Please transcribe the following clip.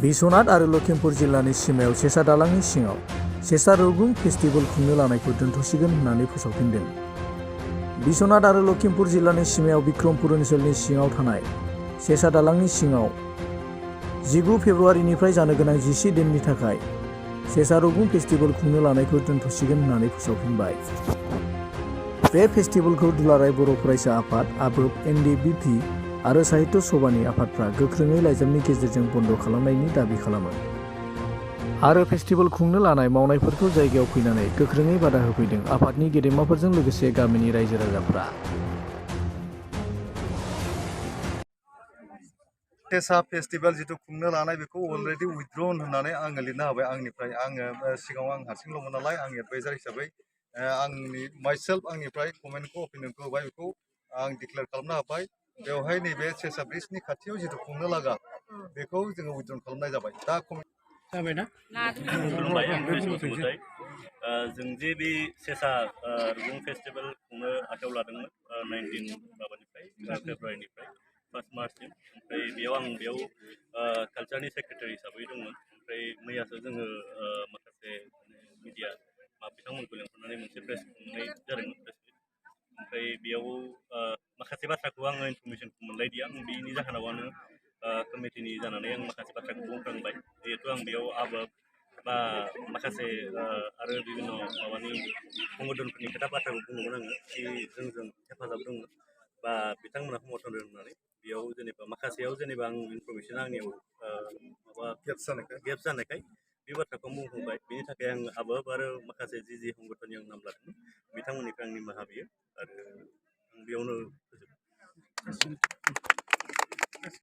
बिश्वनाथ आरो लखिमपुर जिल्लानि सिमायाव सेसा दालांनि सिङाव सेसा रुगुं फेस्टिभेल खुंनो लानायखौ दोनथ'सिगोन होननानै फोसावफिनदों। बिश्वनाथ आरो लखिमपुर जिल्लानि सिमायाव बिक्रमपुर ओनसोलनि सिङाव थानाय सेसा दालांनि सिङाव 19 फेब्रुवारिनिफ्राय जानो गोनां जिसे दिननि थाखाय सेसा रुगुं फेस्टिभेल खुंनो लानायखौ दोनथ'सिगोन होननानै फोसावफिनबाय। बे फेस्टिभेलखौ दुलाराय बर' फरायसा आफाद, आबोब, एनडिबिपि आरो साहित्य सभानि आफादफ्रा गोख्रोङै लाइजामनि गेजेरजों बन्द' खालामनायनि दाबि खालामो आरो फेस्टिभेल खुंनो लानाय मावनायफोरखौ जायगायाव फैनानै गोख्रोङै बादा होफैदों। आफादनि गेदेमाफोरजों लोगोसे गामिनि रायजो राजाफ्रा सेसा फेस्टिभेल जिथु खुंनो लानाय बेखौ अलरेडि उइथड्रन होननानै आङो लिरनो हाबाय आंनिफ्राय। आङो सिगाङाव आं हारसिंल'मोन नालाय, आं एडभाइजार हिसाबै आंनि माइसेल्फ आंनिफ्राय कमेन्टखौ अपिनियनखौ होबाय, बेखौ आं डिक्लेयार खालामनो हाबाय। बेवहाय नैबे सेसा ब्रिजनि खाथियाव जिथु खुंनो लागा बेखौ जोङो उइथड्रन खालामनाय जाबाय। दा जाबायना? खुलुमबाय, आं कृष्ण बसुमतारी। जों जे बे सेसा रुगुं फेस्टिभेल खुंनो आखायाव लादोंमोन 19 फेब्रुवारिनिफ्राय 1 मार्चसिम। ओमफ्राय बेयाव कालचारनि सेक्रेटारि हिसाबै दंमोन। ओमफ्राय मैयासो जोङो माखासे मिडिया बिथांमोनखौ लेंहरनानै मोनसे प्रेस खुंनाय जादोंमोन। ओमफ्राय बेयाव माखासे बाथ्राखौ आङो इनफरमेसनखौ मोनलायदिया। आं बेनि जाहोनाव आङो कमिटिनि जानानै आं माखासे बाथ्राखौ बुंफ्रांबाय। जिहेतु आं बेयाव आबोब बा माखासे आरो बिभिन्न माबानि संगठनफोरनि खोथा बाथ्राखौ बुंदोंमोन आङो कि जोंजों हेफाजाब दङ बा बिथांमोना समर्थन दं होननानै। बेयाव जेनेबा माखासेयाव जेनेबा आं इनफरमेसन आंनियाव माबा गेप्स जानायखाय बे बाथ्राखौ बुंफुंबाय। बेनि थाखाय आं आबोब आरो माखासे जि संगठननि आं नाम लादोंमोन बिथांमोननिफ्राय आं निमाहा बियो आरो आं बेयावनो फोजोबबाय।